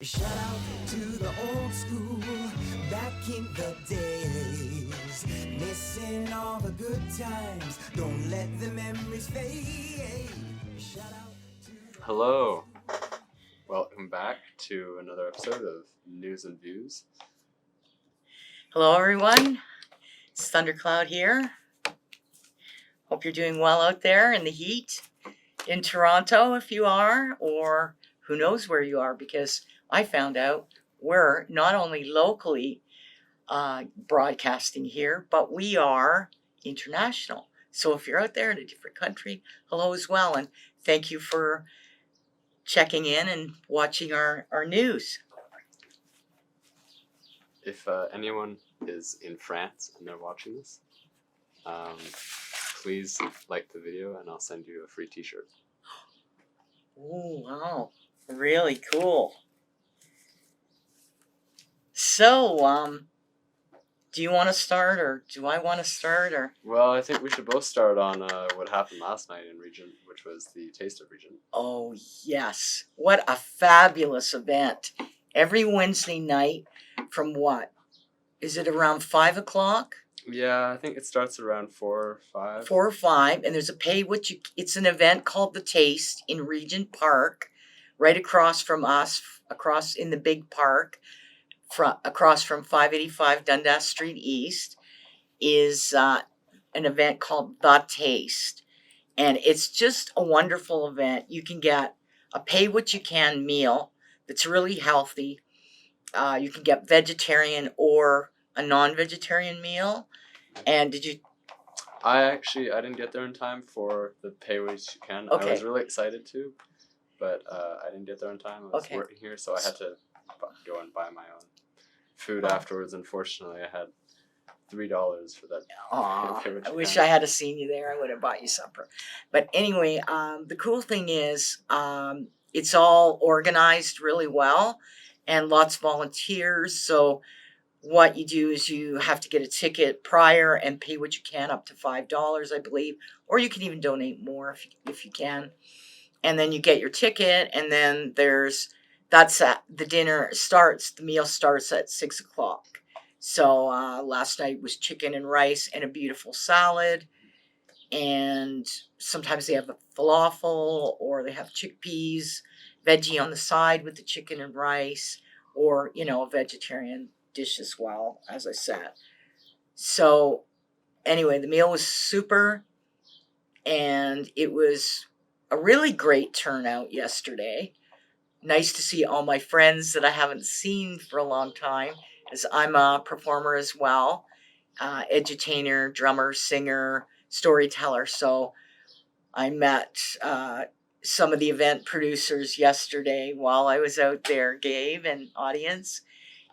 Shout out to the old school, back in the days. Missing all the good times, don't let the memories fade. Shout out to the Hello, welcome back to another episode of News and Views. Hello, everyone. It's Thundercloud here. Hope you're doing well out there in the heat in Toronto, if you are, or who knows where you are, because I found out we're not only locally broadcasting here, but we are international. So if you're out there in a different country, hello as well. And thank you for checking in and watching our news. If anyone is in France and they're watching this, please like the video and I'll send you a free t-shirt. Oh, wow. Really cool. So, do you want to start, or do I want to start, or? Well, I think we should both start on what happened last night in Regent, which was the Taste of Regent. Oh, yes. What a fabulous event. Every Wednesday night from what? Is it around 5 o'clock? Yeah, I think it starts around 4 or 5. 4 or 5, and there's a it's an event called The Taste in Regent Park, right across from us, across in the big park, across from 585 Dundas Street East, is an event called The Taste. And it's just a wonderful event. You can get a pay what you can meal that's really healthy. You can get vegetarian or a non-vegetarian meal. And did you? I didn't get there in time for the pay what you can. Okay. I was really excited to, but I didn't get there in time. I was Okay. working here, so I had to go and buy my own food afterwards. Unfortunately, I had $3 for that. Aw, I wish I had seen you there. I would have bought you supper. But anyway, the cool thing is it's all organized really well and lots of volunteers. So what you do is you have to get a ticket prior and pay what you can, up to $5, I believe, or you can even donate more if you can. And then you get your ticket, and then the meal starts at 6 o'clock. So last night was chicken and rice and a beautiful salad. And sometimes they have a falafel, or they have chickpeas, veggie on the side with the chicken and rice, or, a vegetarian dish as well, as I said. So anyway, the meal was super, and it was a really great turnout yesterday. Nice to see all my friends that I haven't seen for a long time, as I'm a performer as well, edutainer, drummer, singer, storyteller. So I met some of the event producers yesterday while I was out there, Gabe and audience.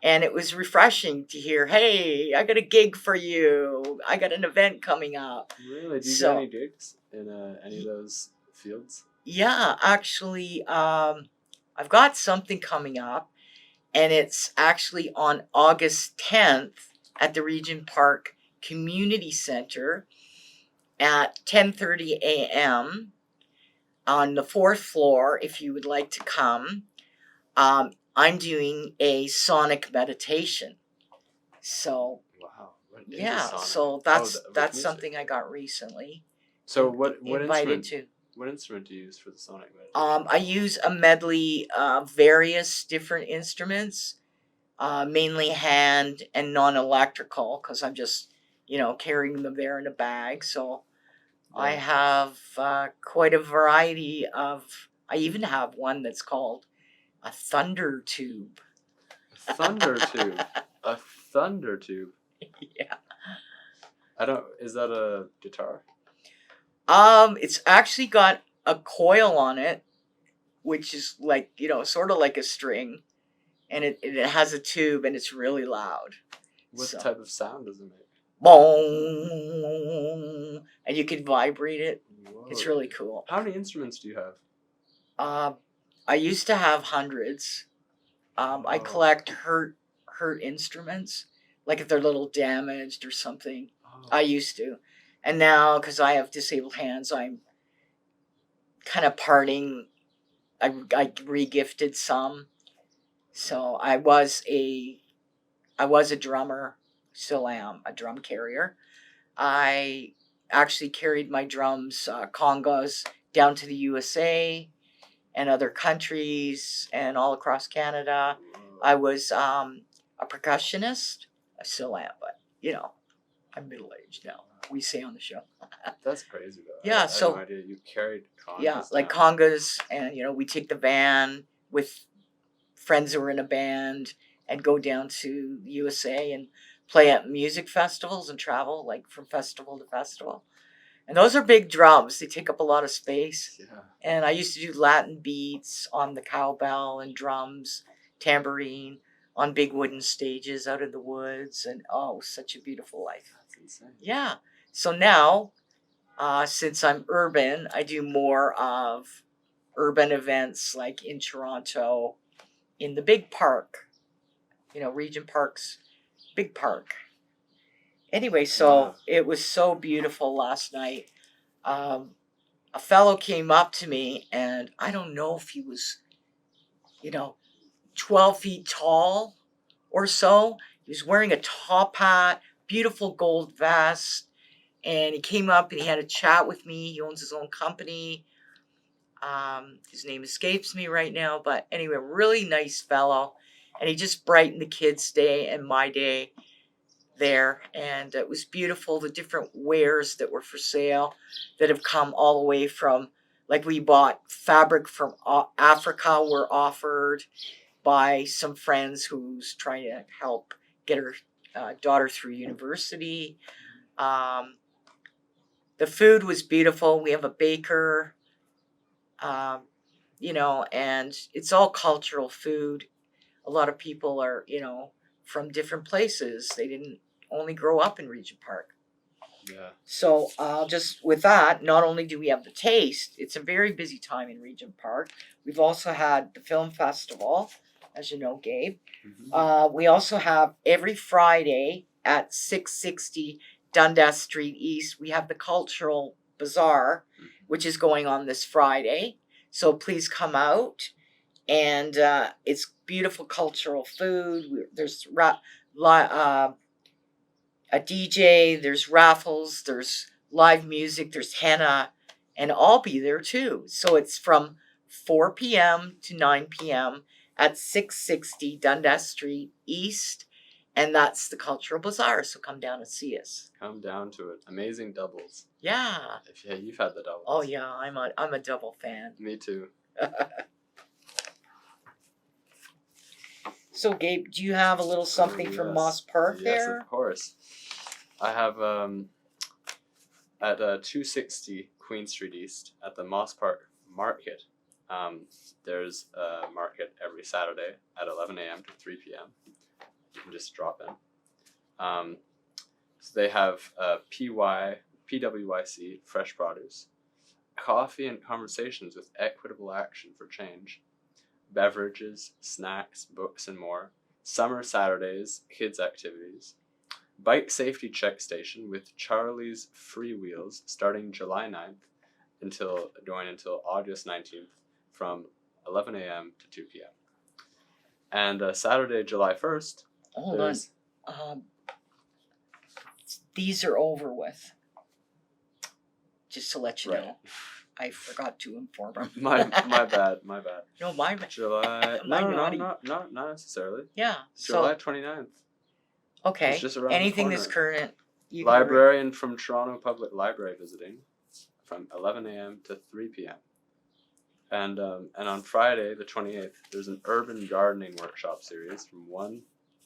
And it was refreshing to hear, hey, I got a gig for you. I got an event coming up. Really? Do you get any gigs in any of those fields? Yeah, actually, I've got something coming up, and it's actually on August 10th at the Regent Park Community Center at 10:30 a.m. on the 4th floor, if you would like to come. I'm doing a sonic meditation. So wow, yeah, sonic? So that's something I got recently. So what invited instrument? to. What instrument do you use for the sonic meditation? I use a medley of various different instruments, mainly hand and non-electrical, because I'm just carrying them there in a bag. So yeah. I have quite a variety of. I even have one that's called a thunder tube. A thunder tube. A thunder tube. Yeah. Is that a guitar? It's actually got a coil on it, which is like, sort of like a string, and it has a tube, and it's really loud. What type of sound does it make? Boom, and you can vibrate it. Whoa. It's really cool. How many instruments do you have? I used to have hundreds. I collect hurt instruments, like if they're a little damaged or something. I used to. And now, because I have disabled hands, I'm kind of parting. I re-gifted some. So I was a drummer, still am a drum carrier. I actually carried my drums, congas, down to the USA and other countries and all across Canada. I was a percussionist. I still am, but I'm middle aged now. We say on the show. That's crazy though. Yeah, I had so- no idea you carried congas. Yeah, like down. congas, and we take the van with friends who are in a band and go down to the USA and play at music festivals and travel like from festival to festival. And those are big drums. They take up a lot of space. Yeah. And I used to do Latin beats on the cowbell and drums, tambourine, on big wooden stages out in the woods. And such a beautiful life. That's insane. Yeah. So now, since I'm urban, I do more of urban events like in Toronto, in the big park, Regent Park's big park. Anyway, so Wow. it was so beautiful last night. A fellow came up to me, and I don't know if he was, 12 feet tall or so. He was wearing a top hat, beautiful gold vest, and he came up and he had a chat with me. He owns his own company. His name escapes me right now, but anyway, really nice fellow. And he just brightened the kids' day and my day there. And it was beautiful, the different wares that were for sale that have come all the way from, like we bought fabric from Africa were offered by some friends who's trying to help get her daughter through university. The food was beautiful. We have a baker. And it's all cultural food. A lot of people are, from different places. They didn't only grow up in Regent Park. Yeah. So just with that, not only do we have the taste, it's a very busy time in Regent Park. We've also had the film festival, as you know, Gabe. Mhm. We also have every Friday at 660 Dundas Street East, we have the Cultural Bazaar, which is going on this Friday. So please come out. And it's beautiful cultural food. There's a DJ, there's raffles, there's live music, there's henna, and I'll be there too. So it's from 4 p.m. to 9 p.m. at 660 Dundas Street East. And that's the Cultural Bazaar. So come down and see us. Come down to it. Amazing doubles. Yeah. You've had the doubles. Oh yeah, I'm a double fan. Me too. So Gabe, do you have a little something from Yes. Moss Park Yes, there? of course. I have at 260 Queen Street East at the Moss Park Market. There's a market every Saturday at 11 a.m. to 3 p.m. You can just drop in. So they have PWYC fresh produce, coffee and conversations with equitable action for change, beverages, snacks, books, and more. Summer Saturdays, kids' activities. Bike safety check station with Charlie's Free Wheels starting July 9th until August 19th from 11 a.m. to 2 p.m. And Saturday, July 1st, Hold on. These are over with. Just to let you Right. know. I forgot to inform them. My bad. No, my July. Am I naughty? Not necessarily. Yeah. July So 29th. okay. It's just around the Anything that's corner. current. You can read. Librarian from Toronto Public Library visiting from 11 a.m. to 3 p.m. And on Friday, the 28th, there's an urban gardening workshop series from 1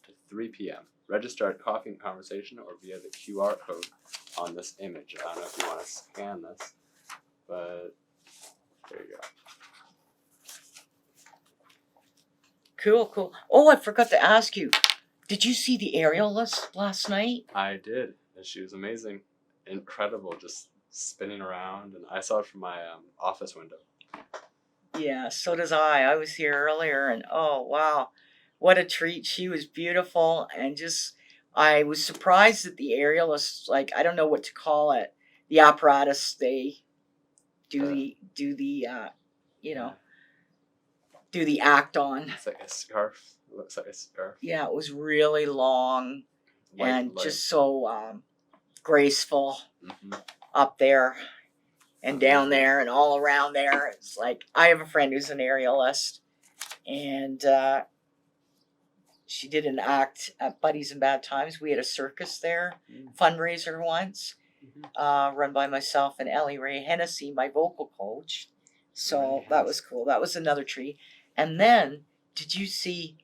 to 3 p.m. Register at Coffee and Conversation or via the QR code on this image. I don't know if you want to scan this, but there you go. Cool. Oh, I forgot to ask you. Did you see the aerial last night? I did, and she was amazing, incredible, just spinning around, and I saw it from my office window. Yeah, so does I. I was here earlier, and oh wow, what a treat! She was beautiful, and I was surprised that the aerialists, like, I don't know what to call it, the apparatus they do the act on. It's like a scarf. It looks like a scarf. Yeah, it was really long White and light. just so graceful Mhm. up there and down Amazing. there and all around there. It's like I have a friend who's an aerialist, and she did an act at Buddies in Bad Times. We had a circus there, fundraiser once, run by myself and Ellie Ray Hennessy, my vocal coach. So that was cool. That was another treat. And then, did you see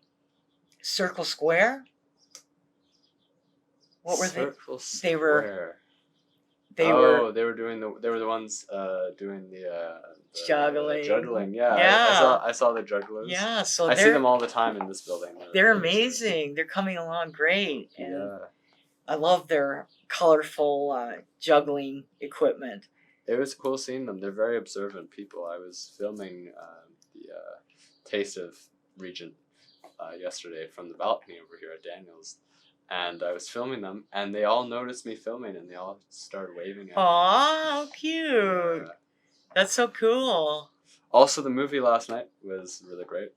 Circle Square? What were they? Circle They were. Square. They were They were the ones doing the juggling. Juggling, yeah. Yeah. I saw the jugglers. Yeah, so I see them all the time in this building. they're amazing. They're coming along great. And Yeah. I love their colorful juggling equipment. It was cool seeing them. They're very observant people. I was filming the Taste of Regent yesterday from the balcony over here at Daniel's. And I was filming them, and they all noticed me filming, and they all started waving at me. Aw, how cute. Yeah. That's so cool. Also, the movie last night was really great.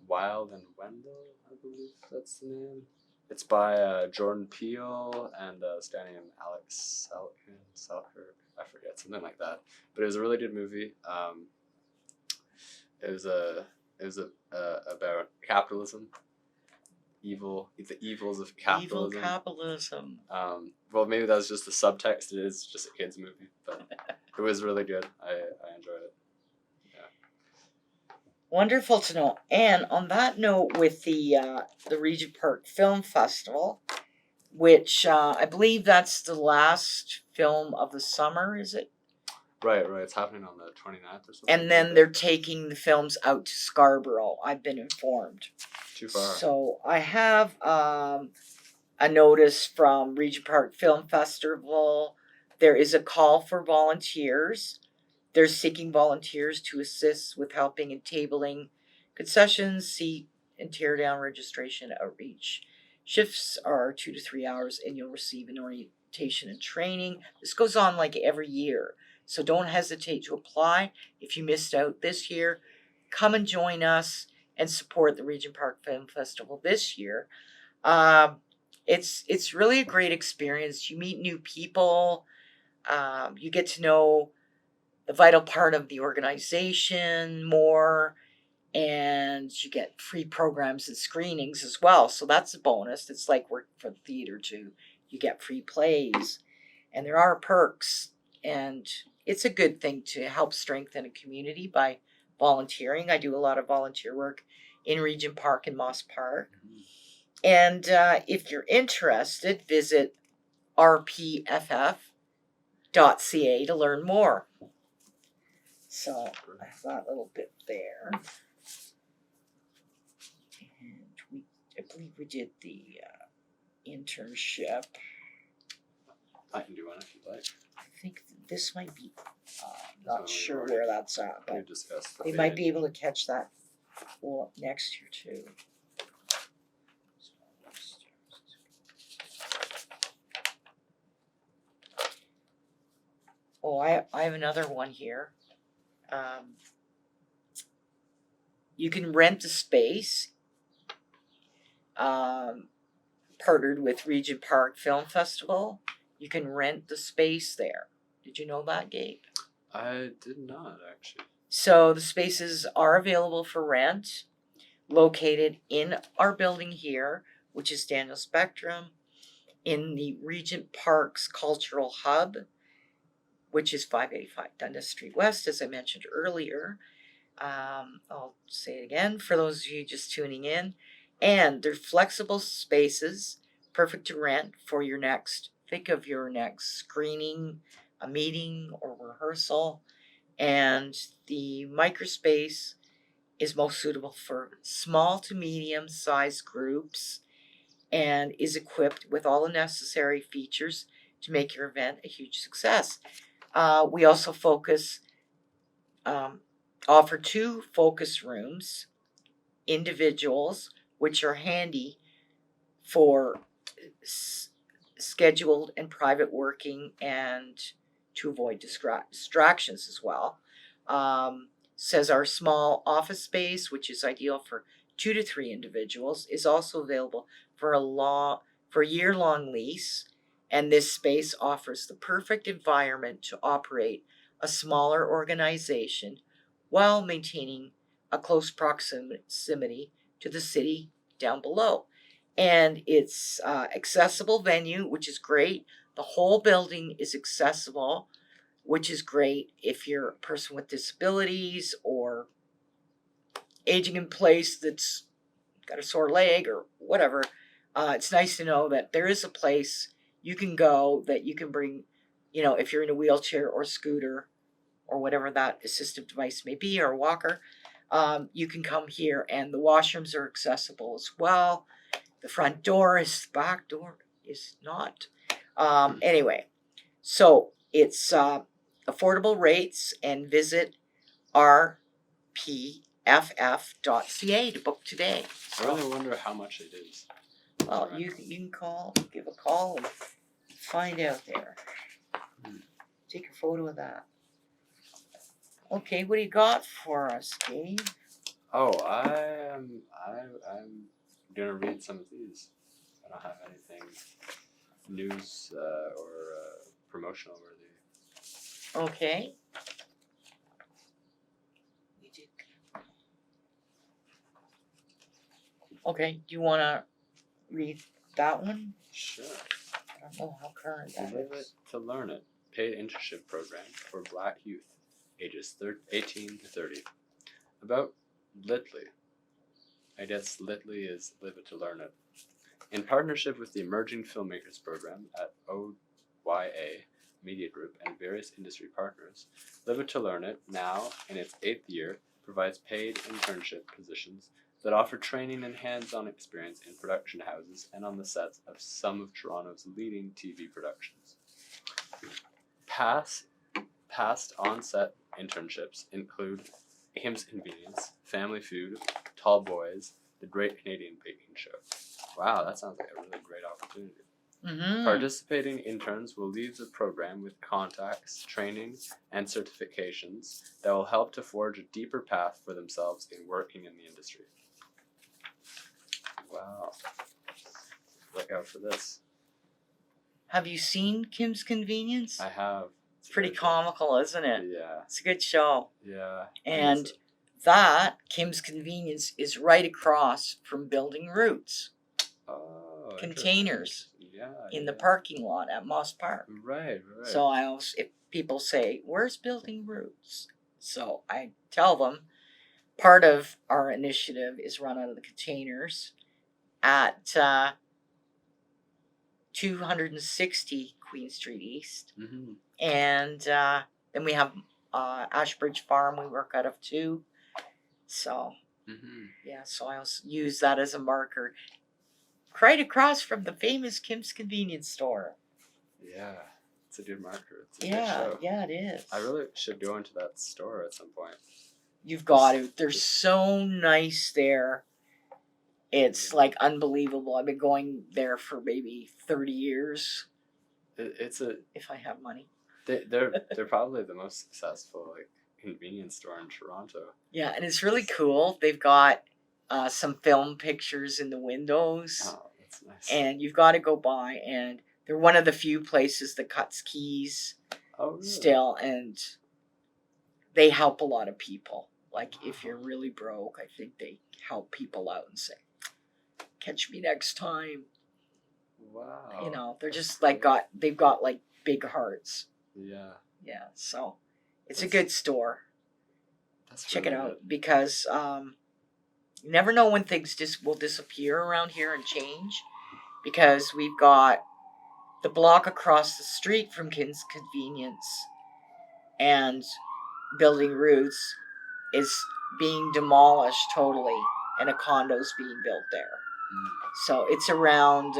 Wild and Wendell, I believe that's the name. It's by Jordan Peele and a guy named Alex Selkirk. I forget, something like that. But it was a really good movie. It was about capitalism. The evils of capitalism. Evil capitalism. Well, maybe that's just the subtext. It is just a kids' movie, but it was really good. I enjoyed it. Yeah. Wonderful to know. And on that note, with the Regent Park Film Festival, which I believe that's the last film of the summer, is it? Right. It's happening on the 29th or something. And then they're taking the films out to Scarborough, I've been informed. Too far. So I have a notice from Regent Park Film Festival. There is a call for volunteers. They're seeking volunteers to assist with helping in tabling concessions, seat and tear down registration outreach. Shifts are 2 to 3 hours, and you'll receive an orientation and training. This goes on like every year. So don't hesitate to apply. If you missed out this year, come and join us and support the Regent Park Film Festival this year. It's really a great experience. You meet new people. You get to know the vital part of the organization more, and you get free programs and screenings as well. So that's a bonus. It's like work for the theater too. You get free plays, and there are perks, and it's a good thing to help strengthen a community by volunteering. I do a lot of volunteer work in Regent Park and Moss Park. And if you're interested, visit rpff.ca to learn more. So I have that little bit there. And I believe we did the internship. I can do one if you'd like. I think this might be, not Oh, sure already- where that's at, We but discussed they might be able to catch that next year too. Oh, I have another one here. You can rent a space. Partnered with Regent Park Film Festival. You can rent the space there. Did you know that, Gabe? I did not, actually. So the spaces are available for rent, located in our building here, which is Daniel Spectrum, in the Regent Park's Cultural Hub, which is 585 Dundas Street West, as I mentioned earlier. I'll say it again for those of you just tuning in. And they're flexible spaces, perfect to rent for your next, think of your next screening, a meeting or rehearsal. And the microspace is most suitable for small to medium sized groups and is equipped with all the necessary features to make your event a huge success. We also offer 2 focus rooms, individuals, which are handy for scheduled and private working and to avoid distractions as well. Says our small office space, which is ideal for 2 to 3 individuals, is also available for a year-long lease, and this space offers the perfect environment to operate a smaller organization while maintaining a close proximity to the city down below. And it's accessible venue, which is great. The whole building is accessible, which is great if you're a person with disabilities or aging in place that's got a sore leg or whatever. It's nice to know that there is a place you can go that you can bring, if you're in a wheelchair or scooter or whatever that assistive device may be, or a walker, you can come here, and the washrooms are accessible as well. The front door the back door is not. Anyway, so it's affordable rates, and visit rpff.ca to book today. I really wonder how much it is. Well, you can give a call and find out there. Take a photo of that. Okay, what do you got for us, Dave? Oh, I'm gonna read some of these. I don't have anything news or promotional worthy. Okay. Okay, do you want to read that one? Sure. I don't know how current that Live It is. to Learn It, paid internship program for Black youth, ages 18 to 30. About Litly. I guess Litly is Live It to Learn It. In partnership with the Emerging Filmmakers Program at OYA Media Group and various industry partners, Live It to Learn It, now in its 8th year, provides paid internship positions that offer training and hands-on experience in production houses and on the sets of some of Toronto's leading TV productions. Past on-set internships include Kim's Convenience, Family Food, Tall Boys, The Great Canadian Baking Show. Wow, that sounds like a really great opportunity. Mm-hmm. Participating interns will leave the program with contacts, training, and certifications that will help to forge a deeper path for themselves in working in the industry. Wow. Look out for this. Have you seen Kim's Convenience? I have. It's pretty comical, isn't it? Yeah. It's a good show. Yeah. And that, Kim's Convenience, is right across from Building Roots. Oh, Containers. Yeah. In the parking lot at Moss Park. Right. So if people say, "Where's Building Roots?" So I tell them part of our initiative is run out of the containers at 260 Queen Street East. Mm-hmm. And then we have Ashbridge Farm we work out of too. So, yeah, so I'll use that as a marker. Right across from the famous Kim's Convenience store. Yeah, it's a good marker. It's a good show. Yeah, it is. I really should go into that store at some point. You've got to. They're so nice there. It's like unbelievable. I've been going there for maybe 30 years. If I have money. They're probably the most successful convenience store in Toronto. Yeah, and it's really cool. They've got some film pictures in the windows. Oh, that's nice. And you've got to go by, and they're one of the few places that cuts keys still, and they help a lot of people. Like if you're really broke, I think they help people out and say, "Catch me next time." Wow. They're just they've got like big hearts. Yeah. Yeah, so it's a good store. Check it really out because you never know when things will disappear around here and change, because we've got the block across the street from Kim's Convenience and Building Roots is being demolished totally, and a condo's being built there. So it's around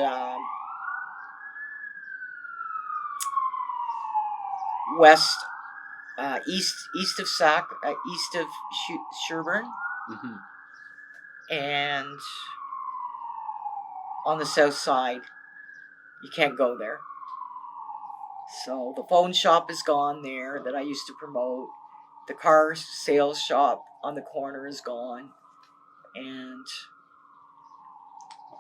east of Sherburne, and on the south side, you can't go there. So the phone shop is gone there that I used to promote. The car sales shop on the corner is gone. And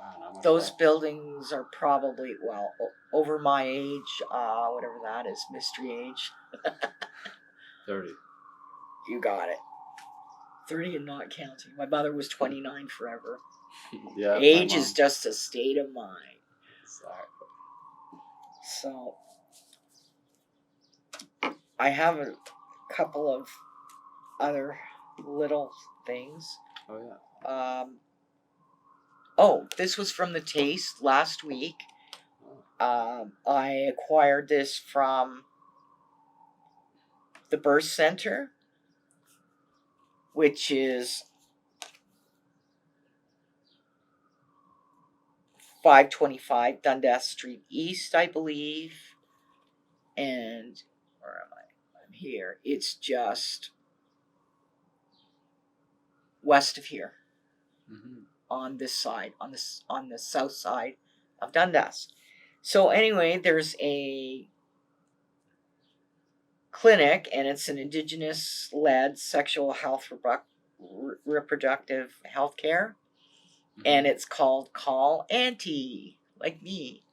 Wow, not much those left. buildings are probably, well, over my age, whatever that is, mystery age. 30. You got it. 30 and not counting. My mother was 29 forever. Yeah, my Age mom. is just a state of mind. Exactly. So I have a couple of other little things. Oh yeah. This was from the Taste last week. Oh. I acquired this from the Birth Center, which is 525 Dundas Street East, I believe. And where am I? I'm here. It's just west of here, Mm-hmm. on this side, on the south side of Dundas. So anyway, there's a clinic, and it's an Indigenous-led sexual health reproductive health care, and it's called Call Auntie, like me.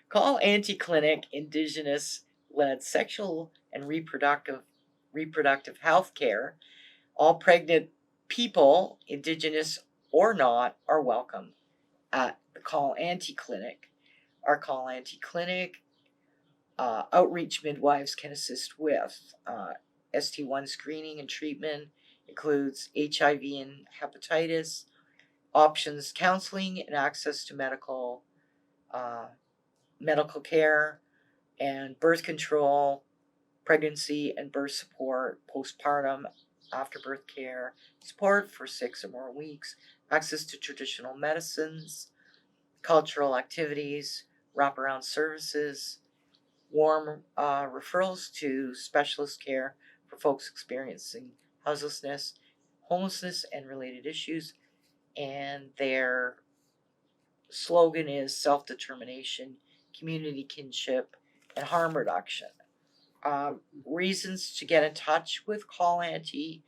Call Auntie Clinic, Indigenous-led sexual and reproductive health care. All pregnant people, Indigenous or not, are welcome at the Call Auntie Clinic. Our Call Auntie Clinic outreach midwives can assist with ST1 screening and treatment, includes HIV and hepatitis, options counseling, and access to medical care, and birth control, pregnancy and birth support, postpartum, afterbirth care, support for 6 or more weeks, access to traditional medicines, cultural activities, wraparound services, warm referrals to specialist care for folks experiencing houselessness, homelessness, and related issues. And their slogan is self-determination, community kinship, and harm reduction. Reasons to get in touch with Call Auntie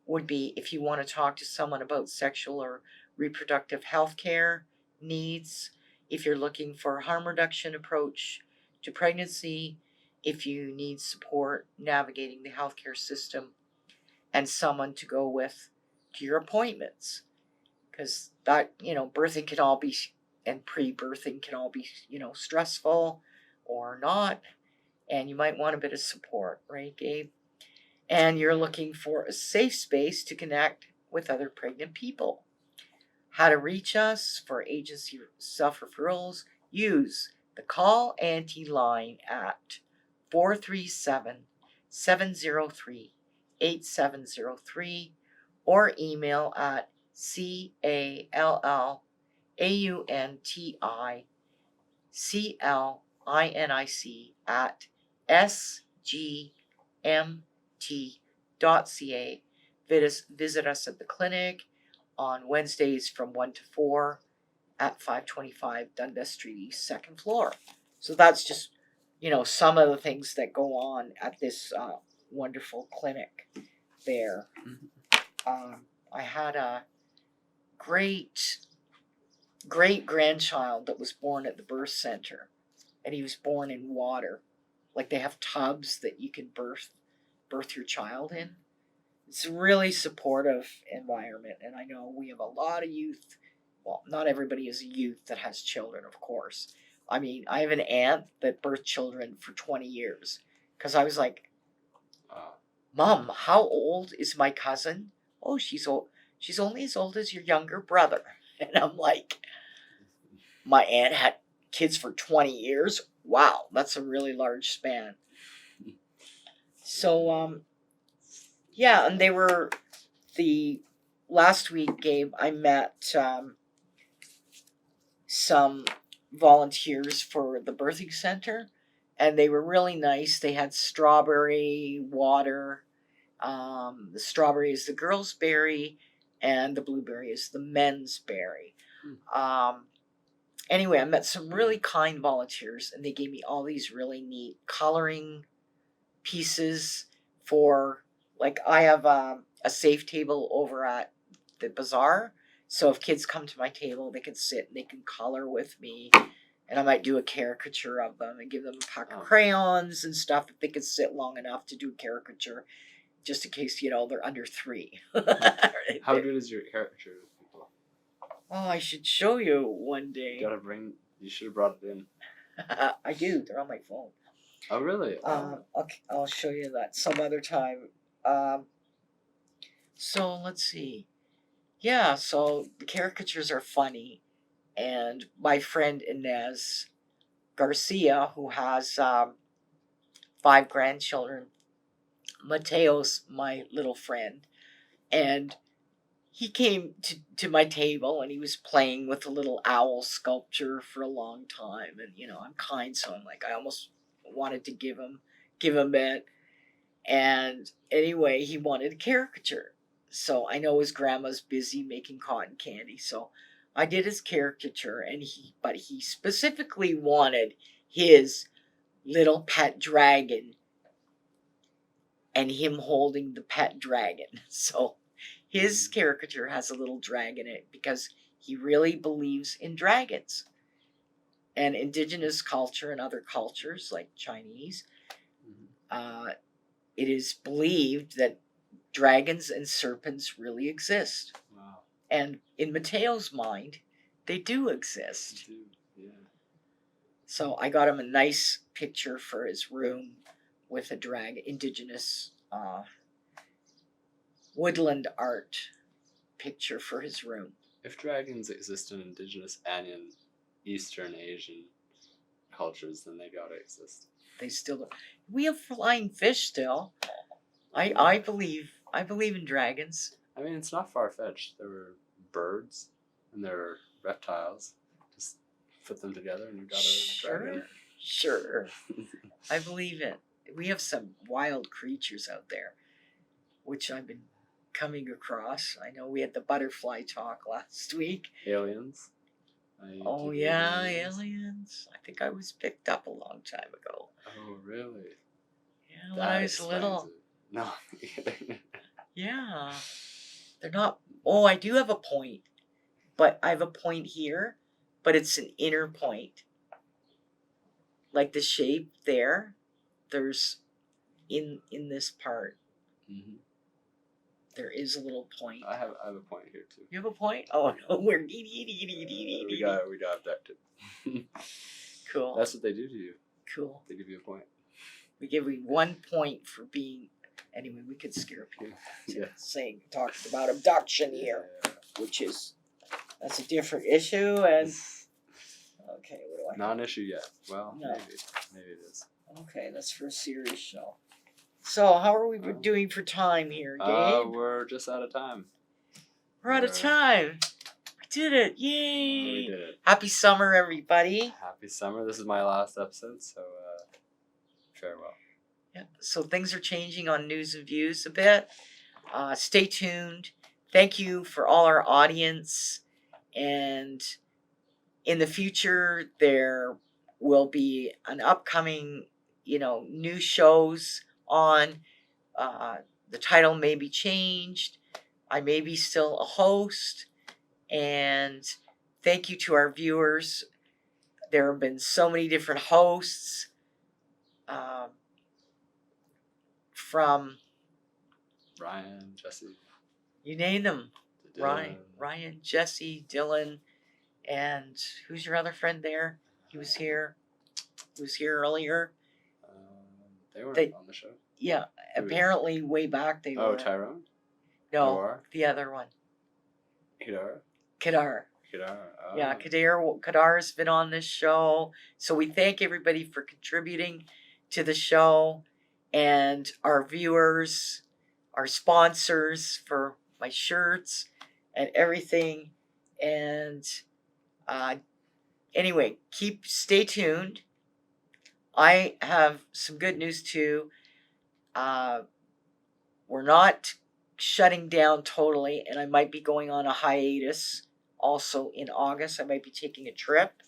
would be if you want to talk to someone about sexual or reproductive health care needs, if you're looking for a harm reduction approach to pregnancy, if you need support navigating the healthcare system, and someone to go with to your appointments. Because that, birthing can all be, and pre-birthing can all be, stressful or not. And you might want a bit of support, right, Gabe? And you're looking for a safe space to connect with other pregnant people. How to reach us for agency self-referrals, use the Call Auntie line at 437-703-8703 or email at CALLAUNTICLINIC@sgmt.ca. Visit us at the clinic on Wednesdays from 1 to 4 at 525 Dundas Street East, second floor. So that's just, some of the things that go on at this wonderful clinic there. I had a great grandchild that was born at the birth center, and he was born in water. Like, they have tubs that you can birth your child in. It's a really supportive environment, and I know we have a lot of youth. Well, not everybody is a youth that has children, of course. I mean, I have an aunt that birthed children for 20 years, because I was like, Mom, how old is my cousin? Oh, she's old. She's only as old as your younger brother. And I'm like, my aunt had kids for 20 years? Wow, that's a really large span. So, yeah, and they were, the last week, Gabe, I met some volunteers for the birthing center, and they were really nice. They had strawberry water. The strawberry is the girl's berry, and the blueberry is the men's berry. Anyway, I met some really kind volunteers, and they gave me all these really neat coloring pieces for, like, I have a safe table over at the bazaar. So if kids come to my table, they can sit and they can color with me. And I might do a caricature of them and give them a pack of crayons and stuff if they could sit long enough to do a caricature, just in case, they're under 3. How good is your caricature with people? Oh, I should show you one day. You should have brought it in. I do. They're on my phone. Oh, really? Okay, I'll show you that some other time. So let's see. Yeah, so the caricatures are funny. And my friend Inez Garcia, who has 5 grandchildren, Mateo's my little friend, and he came to my table and he was playing with a little owl sculpture for a long time. And I'm kind, so I'm like, I almost wanted to give him it. And anyway, he wanted a caricature. So I know his grandma's busy making cotton candy, so I did his caricature, but he specifically wanted his little pet dragon and him holding the pet dragon. So his caricature has a little dragon in it because he really believes in dragons. And indigenous culture and other cultures like Chinese, it is believed that dragons and serpents really exist. Wow. And in Mateo's mind, they do exist. They do, yeah. So I got him a nice picture for his room with a indigenous woodland art picture for his room. If dragons exist in indigenous and in Eastern Asian cultures, then they gotta exist. They still do. We have flying fish still. I believe in dragons. I mean, it's not far-fetched. There were birds and there were reptiles. Just put them together and you got a dragon. Sure. I believe it. We have some wild creatures out there, which I've been coming across. I know we had the butterfly talk last week. Aliens. Oh yeah, aliens. I think I was picked up a long time ago. Oh really? Yeah, when I was little. No. Yeah. They're not. Oh, I do have a point. But I have a point here, but it's an inner point. Like the shape there, there's in this part. Mm-hmm. There is a little point. I have a point here too. You have a point? Oh no, we're We got abducted. Cool. That's what they do to you. Cool. They give you a point. We give you 1 point for being. Anyway, we could scare people. Yeah. Talking about abduction here, which is that's a different issue. And okay, what do I? Non-issue yet. Well, No. maybe it is. Okay, that's for a serious show. So, how are we doing for time here, Gabe? We're just out of time. We're out of time. We did it! Yay! We did it. Happy summer, everybody. Happy summer. This is my last episode, so farewell. Yeah. So things are changing on News and Views a bit. Stay tuned. Thank you for all our audience. And in the future, there will be an upcoming, new shows on. The title may be changed. I may be still a host. And thank you to our viewers. There have been so many different hosts. From Ryan, Jesse. You name them. Dylan. Ryan, Jesse, Dylan, and who's your other friend there? He was here. He was here earlier. They weren't on the show. Yeah, apparently way back they were. Oh, Tyrone? No, Noir? the other one. Kadar? Kadar. Oh. Yeah, Kadar's been on this show. So we thank everybody for contributing to the show. And our viewers, our sponsors for my shirts and everything. And anyway, stay tuned. I have some good news too. We're not shutting down totally, and I might be going on a hiatus also in August. I might be taking a trip.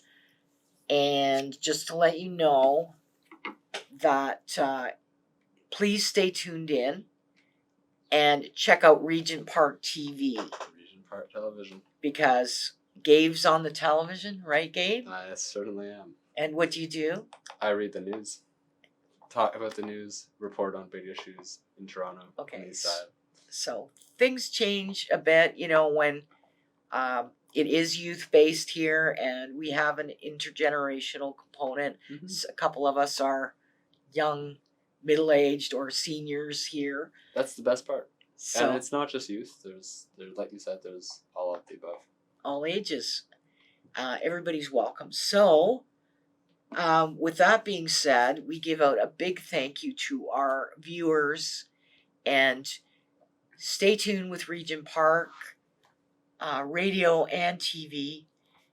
And just to let you know that please stay tuned in and check out Regent Park TV. Regent Park Television. because Gabe's on the television, right, Gabe? I certainly am. And what do you do? I read the news, talk about the news, report on big issues in Toronto on Okay, the east side. So things change a bit, when it is youth-based here, and we have an intergenerational component. A couple of us are young, middle-aged, or seniors here. That's the best part. So And it's not just youth. There's like you said, there's all of the above. all ages. Everybody's welcome. So, with that being said, we give out a big thank you to our viewers, and stay tuned with Regent Park radio and TV,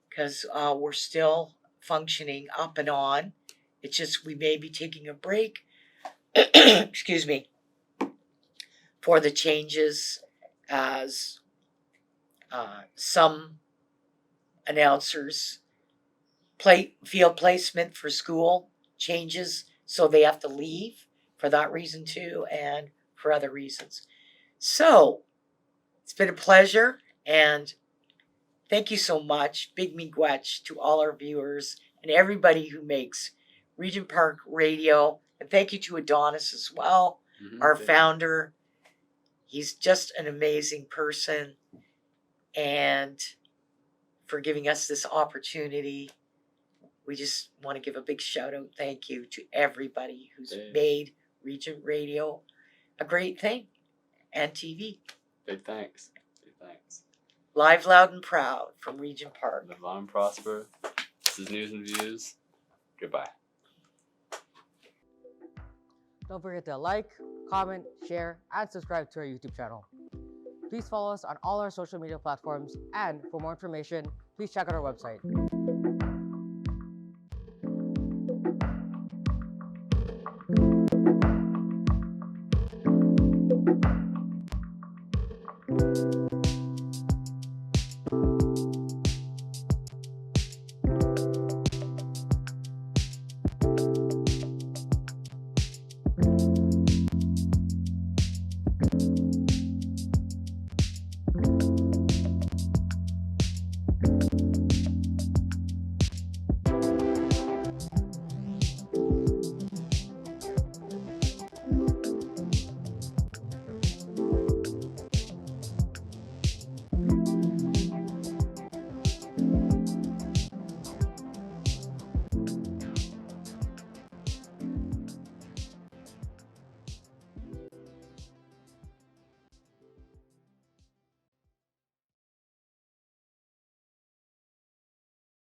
because we're still functioning up and on. It's just we may be taking a break, excuse me, for the changes, as some announcers field placement for school changes, so they have to leave for that reason too, and for other reasons. So it's been a pleasure, and thank you so much. Big miigwech to all our viewers and everybody who makes Regent Park Radio. And thank you to Adonis as well, our founder. He's just an amazing person, and for giving us this opportunity. We just want to give a big shout out, thank you to everybody who's made Regent Radio a great thing, and TV. Big thanks. Big thanks. Live, loud, and proud from Regent Park. Live long and prosper. This is News and Views. Goodbye. Don't forget to like, comment, share, and subscribe to our YouTube channel. Please follow us on all our social media platforms, and for more information, please check out our website.